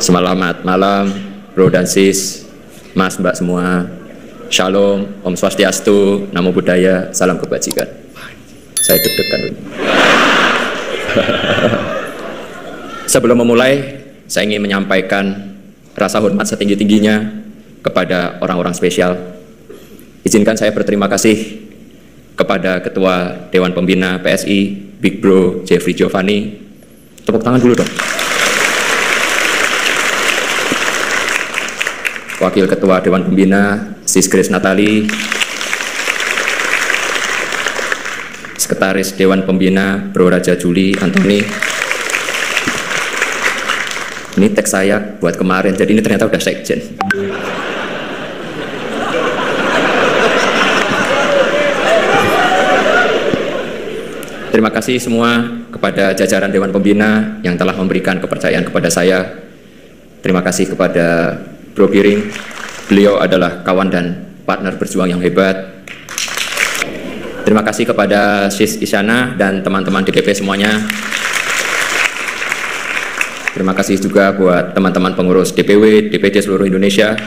Selamat malam, bro dan sis, mas mbak semua. Shalom, Om Swastiastu, Namo Buddhaya, salam kebajikan. Saya deg-degan. Sebelum memulai, saya ingin menyampaikan rasa hormat setinggi-tingginya kepada orang-orang spesial. Izinkan saya berterima kasih kepada Ketua Dewan Pembina PSI, Big Bro Jeffrey Giovanni. Tepuk tangan dulu dong. Wakil Ketua Dewan Pembina, Sis Grace Natali. Sekretaris Dewan Pembina, Bro Raja Juli Antoni. Ini teks saya buat kemarin, jadi ini ternyata udah sekjen. Terima kasih semua kepada jajaran Dewan Pembina yang telah memberikan kepercayaan kepada saya. Terima kasih kepada Bro Piring, beliau adalah kawan dan partner berjuang yang hebat. Terima kasih kepada Sis Isyana dan teman-teman DPP semuanya. Terima kasih juga buat teman-teman pengurus DPW, DPD seluruh Indonesia.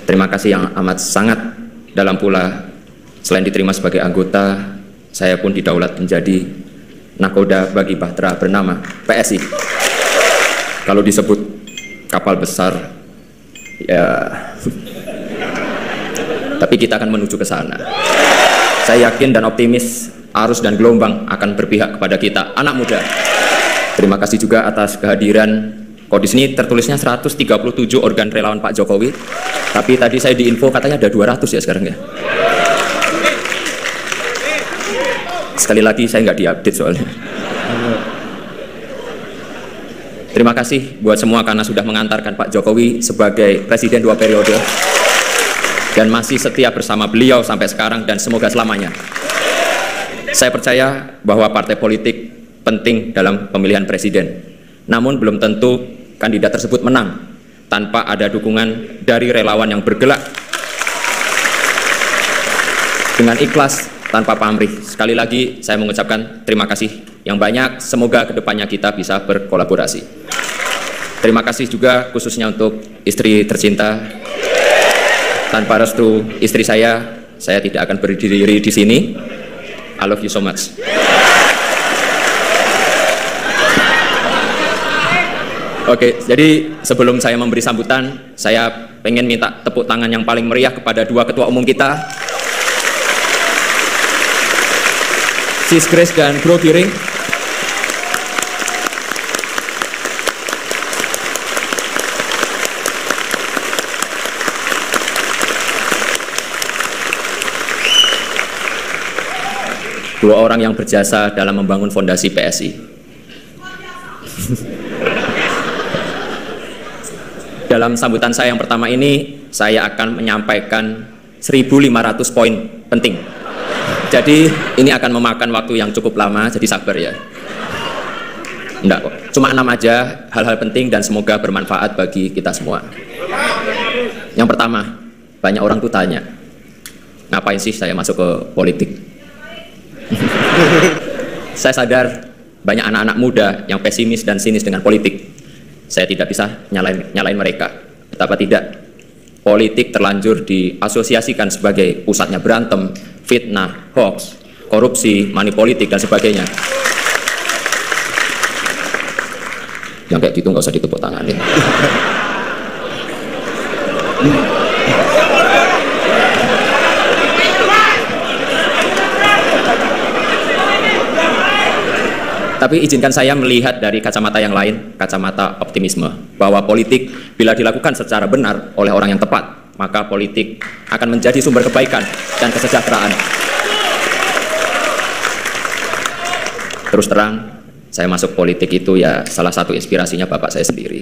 Terima kasih yang amat sangat dalam pula. Selain diterima sebagai anggota, saya pun didaulat menjadi nakoda bagi bahtera bernama PSI. Kalau disebut kapal besar, ya, tapi kita akan menuju ke sana. Saya yakin dan optimis arus dan gelombang akan berpihak kepada kita, anak muda. Terima kasih juga atas kehadiran. Kok di sini tertulisnya 137 organ relawan Pak Jokowi, tapi tadi saya diinfo katanya ada 200 ya sekarang ya. Sekali lagi saya nggak diupdate soalnya. Terima kasih buat semua karena sudah mengantarkan Pak Jokowi sebagai Presiden 2 periode dan masih setia bersama beliau sampai sekarang dan semoga selamanya. Saya percaya bahwa partai politik penting dalam pemilihan presiden, namun belum tentu kandidat tersebut menang tanpa ada dukungan dari relawan yang bergerak dengan ikhlas tanpa pamrih. Sekali lagi saya mengucapkan terima kasih yang banyak, semoga kedepannya kita bisa berkolaborasi. Terima kasih juga khususnya untuk istri tercinta. Tanpa restu istri saya tidak akan berdiri di sini. I love you so much. Oke, jadi sebelum saya memberi sambutan, saya pengen minta tepuk tangan yang paling meriah kepada dua ketua umum kita, Sis Grace dan Bro Piring. Dua orang yang berjasa dalam membangun fondasi PSI. Dalam sambutan saya yang pertama ini, saya akan menyampaikan 1.500 poin penting. Jadi ini akan memakan waktu yang cukup lama, jadi sabar ya. Enggak kok, cuma 6 aja, hal-hal penting dan semoga bermanfaat bagi kita semua. Yang pertama, banyak orang tuh tanya, ngapain sih saya masuk ke politik? Saya sadar banyak anak-anak muda yang pesimis dan sinis dengan politik. Saya tidak bisa nyalain mereka. Betapa tidak, politik terlanjur diasosiasikan sebagai pusatnya berantem, fitnah, hoax, korupsi, money politik dan sebagainya. Yang kayak gitu nggak usah ditepuk tanganin. Tapi izinkan saya melihat dari kacamata yang lain, kacamata optimisme, bahwa politik bila dilakukan secara benar oleh orang yang tepat, maka politik akan menjadi sumber kebaikan dan kesejahteraan. Terus terang, saya masuk politik itu ya salah satu inspirasinya bapak saya sendiri.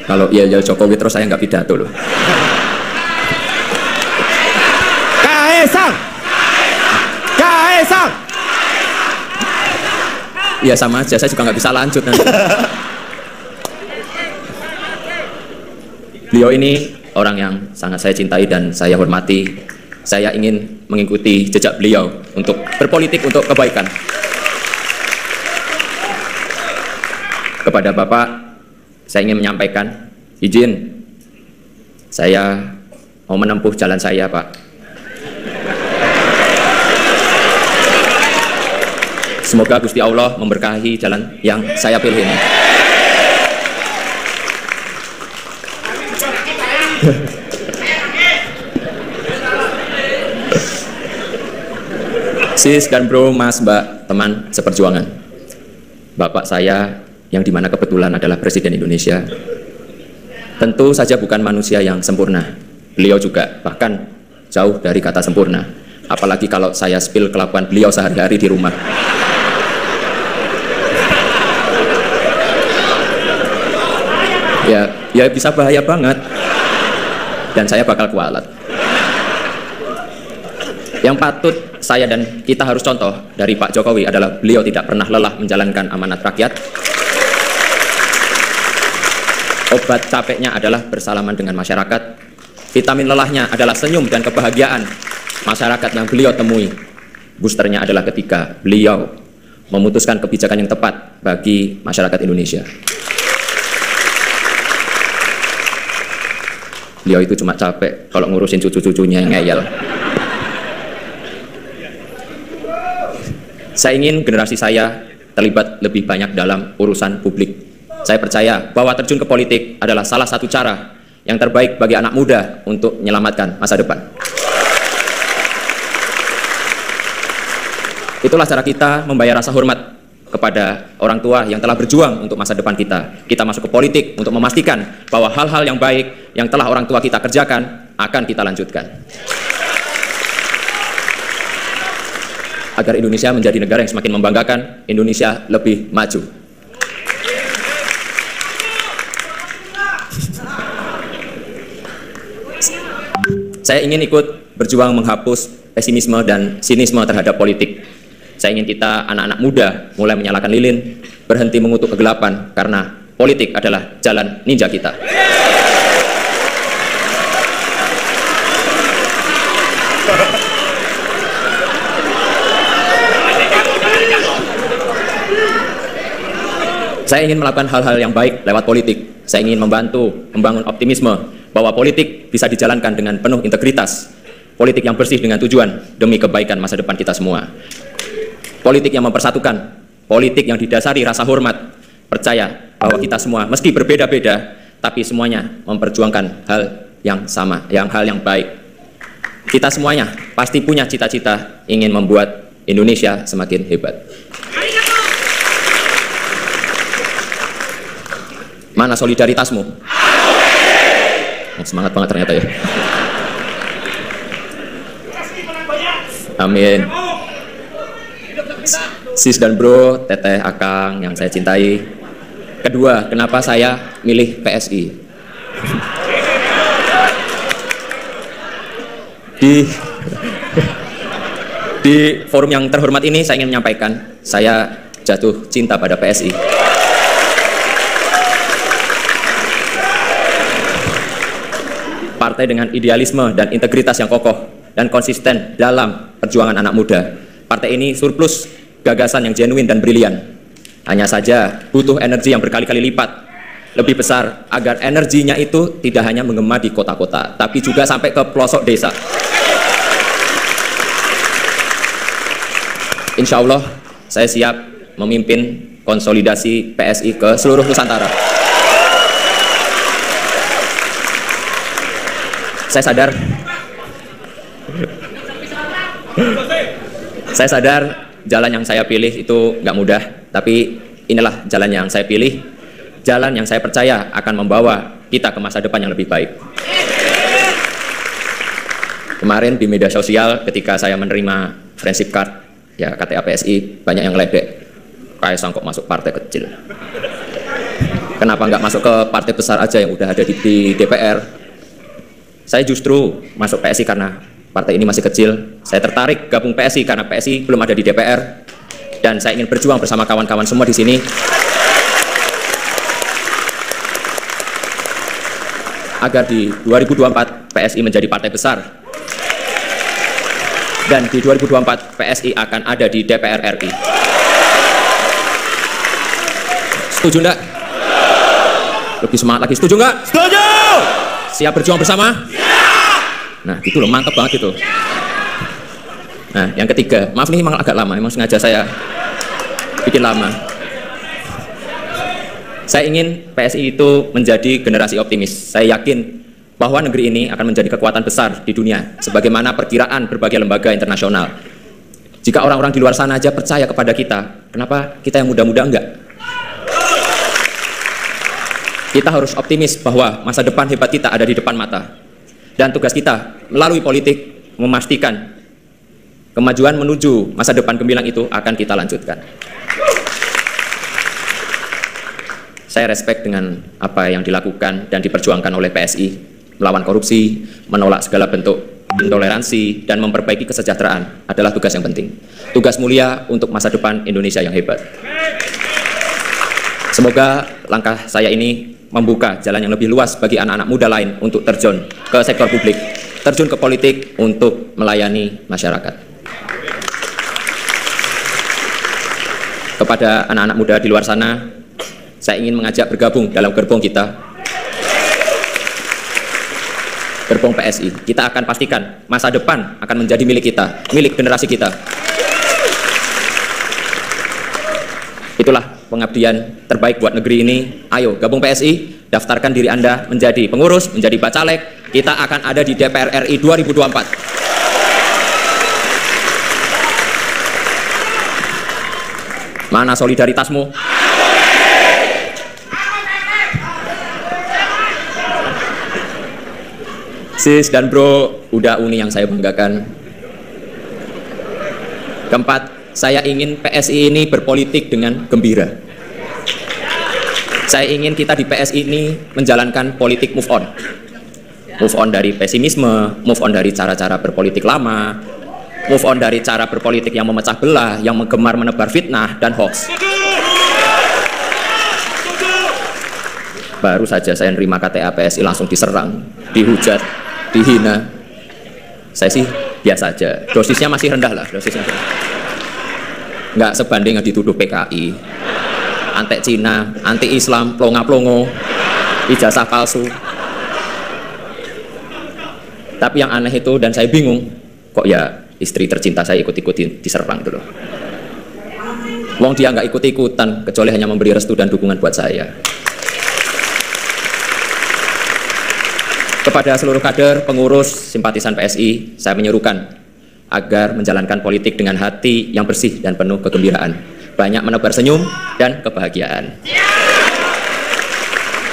Kalau iya Jokowi terus saya nggak pidato loh. Kaesang, Kaesang. Iya sama aja, saya juga nggak bisa lanjut nanti. Beliau ini orang yang sangat saya cintai dan saya hormati. Saya ingin mengikuti jejak beliau untuk berpolitik untuk kebaikan. Kepada Bapak, saya ingin menyampaikan, izin, saya mau menempuh jalan saya, Pak. Semoga Gusti Allah memberkahi jalan yang saya pilih ini. Sis dan bro, mas, mbak, teman seperjuangan. Bapak saya yang dimana kebetulan adalah Presiden Indonesia, tentu saja bukan manusia yang sempurna. Beliau juga bahkan jauh dari kata sempurna. Apalagi kalau saya spill kelakuan beliau sehari-hari di rumah. Ya bisa bahaya banget. Dan saya bakal kualat. Yang patut saya dan kita harus contoh dari Pak Jokowi adalah beliau tidak pernah lelah menjalankan amanat rakyat. Obat capeknya adalah bersalaman dengan masyarakat. Vitamin lelahnya adalah senyum dan kebahagiaan masyarakat yang beliau temui. Boosternya adalah ketika beliau memutuskan kebijakan yang tepat bagi masyarakat Indonesia. Beliau itu cuma capek kalau ngurusin cucu-cucunya yang ngeyel. Saya ingin generasi saya terlibat lebih banyak dalam urusan publik. Saya percaya bahwa terjun ke politik adalah salah satu cara yang terbaik bagi anak muda untuk menyelamatkan masa depan. Itulah cara kita membayar rasa hormat kepada orang tua yang telah berjuang untuk masa depan kita. Kita masuk ke politik untuk memastikan bahwa hal-hal yang baik yang telah orang tua kita kerjakan akan kita lanjutkan. Agar Indonesia menjadi negara yang semakin membanggakan, Indonesia lebih maju. Saya ingin ikut berjuang menghapus pesimisme dan sinisme terhadap politik. Saya ingin kita anak-anak muda mulai menyalakan lilin, berhenti mengutuk kegelapan, karena politik adalah jalan ninja kita. Saya ingin melakukan hal-hal yang baik lewat politik. Saya ingin membantu membangun optimisme bahwa politik bisa dijalankan dengan penuh integritas. Politik yang bersih dengan tujuan demi kebaikan masa depan kita semua. Politik yang mempersatukan, politik yang didasari rasa hormat, percaya bahwa kita semua meski berbeda-beda, tapi semuanya memperjuangkan hal yang sama, hal yang baik. Kita semuanya pasti punya cita-cita ingin membuat Indonesia semakin hebat. Mana solidaritasmu? Oh, semangat banget ternyata ya. Amin. Sis dan bro, teteh, akang yang saya cintai. Kedua, kenapa saya milih PSI? Di forum yang terhormat ini saya ingin menyampaikan, saya jatuh cinta pada PSI. Partai dengan idealisme dan integritas yang kokoh dan konsisten dalam perjuangan anak muda. Partai ini surplus gagasan yang genuine dan brilian. Hanya saja butuh energi yang berkali-kali lipat lebih besar agar energinya itu tidak hanya menggema di kota-kota, tapi juga sampai ke pelosok desa. Insya Allah saya siap memimpin konsolidasi PSI ke seluruh Nusantara. Saya sadar jalan yang saya pilih itu nggak mudah, tapi inilah jalan yang saya pilih, jalan yang saya percaya akan membawa kita ke masa depan yang lebih baik. Kemarin di media sosial ketika saya menerima friendship card, ya KTA PSI, banyak yang ledek, Kaisang kok masuk partai kecil. Kenapa nggak masuk ke partai besar aja yang udah ada di DPR? Saya justru masuk PSI karena partai ini masih kecil. Saya tertarik gabung PSI karena PSI belum ada di DPR. Dan saya ingin berjuang bersama kawan-kawan semua di sini agar di 2024 PSI menjadi partai besar dan di 2024 PSI akan ada di DPR RI. Setuju enggak? Lebih semangat lagi, setuju enggak? Setuju! Siap berjuang bersama? Nah gitu loh, mantap banget gitu. Nah yang ketiga, maaf nih memang agak lama, memang sengaja saya bikin lama. Saya ingin PSI itu menjadi generasi optimis. Saya yakin bahwa negeri ini akan menjadi kekuatan besar di dunia, sebagaimana perkiraan berbagai lembaga internasional. Jika orang-orang di luar sana aja percaya kepada kita, kenapa kita yang muda-muda enggak? Kita harus optimis bahwa masa depan hebat kita ada di depan mata. Dan tugas kita melalui politik memastikan kemajuan menuju masa depan gemilang itu akan kita lanjutkan. Saya respect dengan apa yang dilakukan dan diperjuangkan oleh PSI, melawan korupsi, menolak segala bentuk intoleransi, dan memperbaiki kesejahteraan adalah tugas yang penting. Tugas mulia untuk masa depan Indonesia yang hebat. Semoga langkah saya ini membuka jalan yang lebih luas bagi anak-anak muda lain untuk terjun ke sektor publik, terjun ke politik untuk melayani masyarakat. Kepada anak-anak muda di luar sana, saya ingin mengajak bergabung dalam gerbong kita, gerbong PSI. Kita akan pastikan masa depan akan menjadi milik kita, milik generasi kita. Itulah pengabdian terbaik buat negeri ini. Ayo gabung PSI, daftarkan diri Anda menjadi pengurus, menjadi bacalek. Kita akan ada di DPR RI 2024. Mana solidaritasmu? Sis dan bro, udah uni yang saya banggakan. Keempat, saya ingin PSI ini berpolitik dengan gembira. Saya ingin kita di PSI ini menjalankan politik move on. Move on dari pesimisme, move on dari cara-cara berpolitik lama, move on dari cara berpolitik yang memecah belah, yang gemar menebar fitnah dan hoax. Baru saja saya nerima KTA PSI langsung diserang, dihujat, dihina. Saya sih biasa aja, dosisnya masih rendah lah, dosisnya nggak sebanding yang dituduh PKI, antek Cina, anti Islam, plonga-plongo, ijazah palsu. Tapi yang aneh itu, dan saya bingung, kok ya istri tercinta saya ikut-ikuti diserang dulu. Wong dia nggak ikut-ikutan, kecuali hanya memberi restu dan dukungan buat saya. Kepada seluruh kader, pengurus, simpatisan PSI, saya menyerukan agar menjalankan politik dengan hati yang bersih dan penuh kegembiraan. Banyak menebar senyum dan kebahagiaan.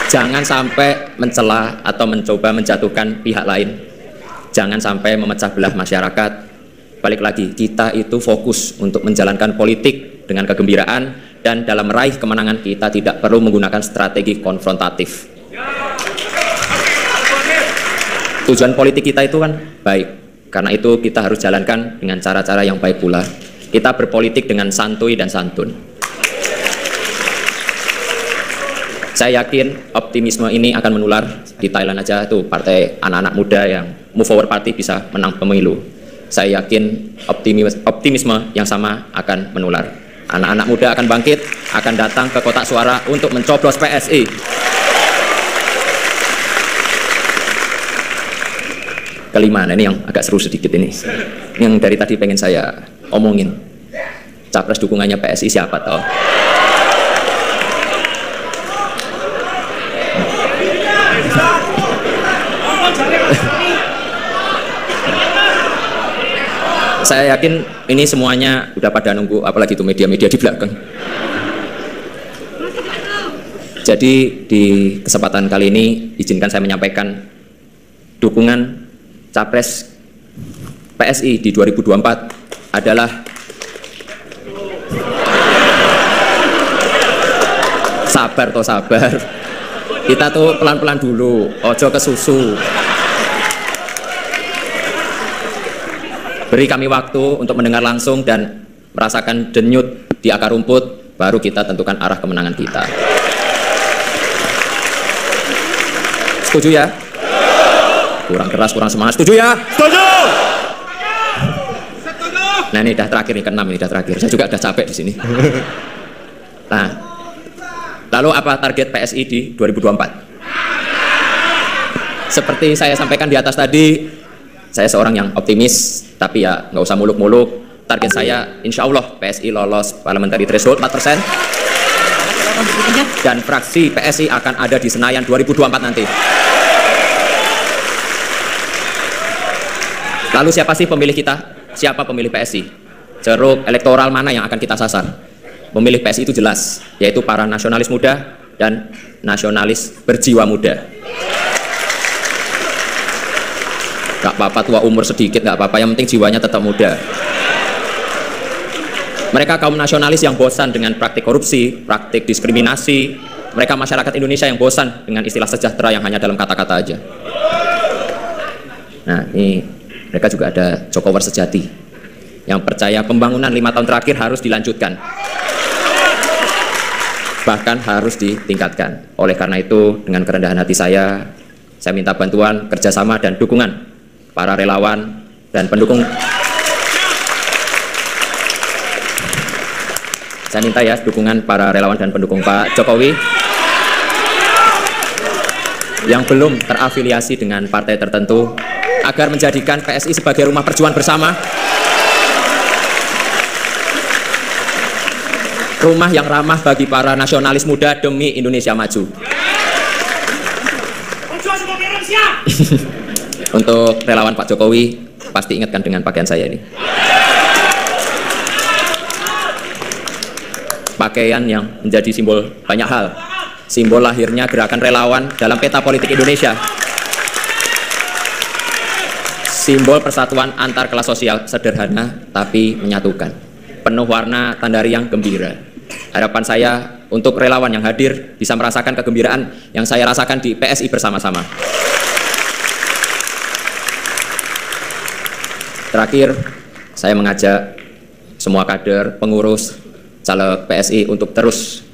Jangan sampai mencela atau mencoba menjatuhkan pihak lain. Jangan sampai memecah belah masyarakat. Balik lagi, kita itu fokus untuk menjalankan politik dengan kegembiraan, dan dalam meraih kemenangan kita tidak perlu menggunakan strategi konfrontatif. Tujuan politik kita itu kan baik, karena itu kita harus jalankan dengan cara-cara yang baik pula. Kita berpolitik dengan santuy dan santun. Saya yakin optimisme ini akan menular. Di Thailand aja tuh partai anak-anak muda yang Move Forward Party bisa menang pemilu. Saya yakin optimisme yang sama akan menular. Anak-anak muda akan bangkit, akan datang ke kotak suara untuk mencoblos PSI. Kelima, nah ini yang agak seru sedikit ini. Yang dari tadi pengen saya omongin. Capres dukungannya PSI siapa toh? Saya yakin ini semuanya udah pada nunggu, apalagi itu media-media di belakang. Jadi di kesempatan kali ini izinkan saya menyampaikan dukungan Capres PSI di 2024 adalah sabar toh sabar. Kita tuh pelan-pelan dulu, ojo ke susu. Beri kami waktu untuk mendengar langsung dan merasakan denyut di akar rumput, baru kita tentukan arah kemenangan kita. Setuju ya? Kurang keras, kurang semangat. Setuju ya? Setuju. Nah ini udah terakhir nih, ke-6 ini udah terakhir. Saya juga udah capek di sini. Nah, lalu apa target PSI di 2024? Seperti saya sampaikan di atas tadi, saya seorang yang optimis, tapi ya nggak usah muluk-muluk. Target saya, insya Allah PSI lolos parliamentary threshold 4%, dan fraksi PSI akan ada di Senayan 2024 nanti. Lalu siapa sih pemilih kita? Siapa pemilih PSI? Ceruk elektoral mana yang akan kita sasar? Pemilih PSI itu jelas, yaitu para nasionalis muda dan nasionalis berjiwa muda. Gak apa-apa tua umur sedikit, gak apa-apa, yang penting jiwanya tetap muda. Mereka kaum nasionalis yang bosan dengan praktik korupsi, praktik diskriminasi. Mereka masyarakat Indonesia yang bosan dengan istilah sejahtera yang hanya dalam kata-kata aja. Nah, ini mereka juga ada Jokower sejati yang percaya pembangunan 5 tahun terakhir harus dilanjutkan, bahkan harus ditingkatkan. Oleh karena itu, dengan kerendahan hati saya minta bantuan, kerjasama, dan dukungan para relawan dan pendukung. Saya minta ya dukungan para relawan dan pendukung Pak Jokowi yang belum terafiliasi dengan partai tertentu, agar menjadikan PSI sebagai rumah perjuangan bersama, rumah yang ramah bagi para nasionalis muda demi Indonesia maju. Untuk relawan Pak Jokowi, pasti ingatkan dengan pakaian saya ini. Pakaian yang menjadi simbol banyak hal, simbol lahirnya gerakan relawan dalam peta politik Indonesia, simbol persatuan antar kelas sosial sederhana tapi menyatukan, penuh warna tanda riang gembira. Harapan saya untuk relawan yang hadir bisa merasakan kegembiraan yang saya rasakan di PSI bersama-sama. Terakhir, saya mengajak semua kader, pengurus, caleg PSI untuk terus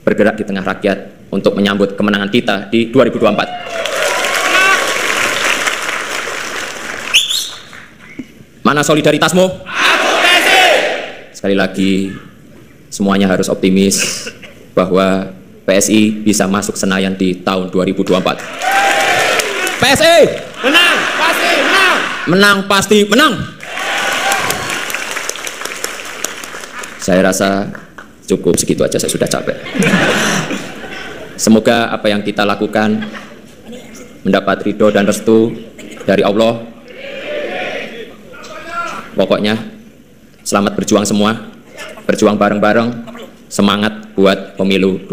bergerak di tengah rakyat untuk menyambut kemenangan kita di 2024. Mana solidaritasmu? Aku PSI. Sekali lagi, semuanya harus optimis bahwa PSI bisa masuk Senayan di tahun 2024. PSI! Menang, pasti menang. Menang, pasti menang! Saya rasa cukup segitu aja, saya sudah capek. Semoga apa yang kita lakukan mendapat ridho dan restu dari Allah. Pokoknya selamat berjuang semua, berjuang bareng-bareng, semangat buat pemilu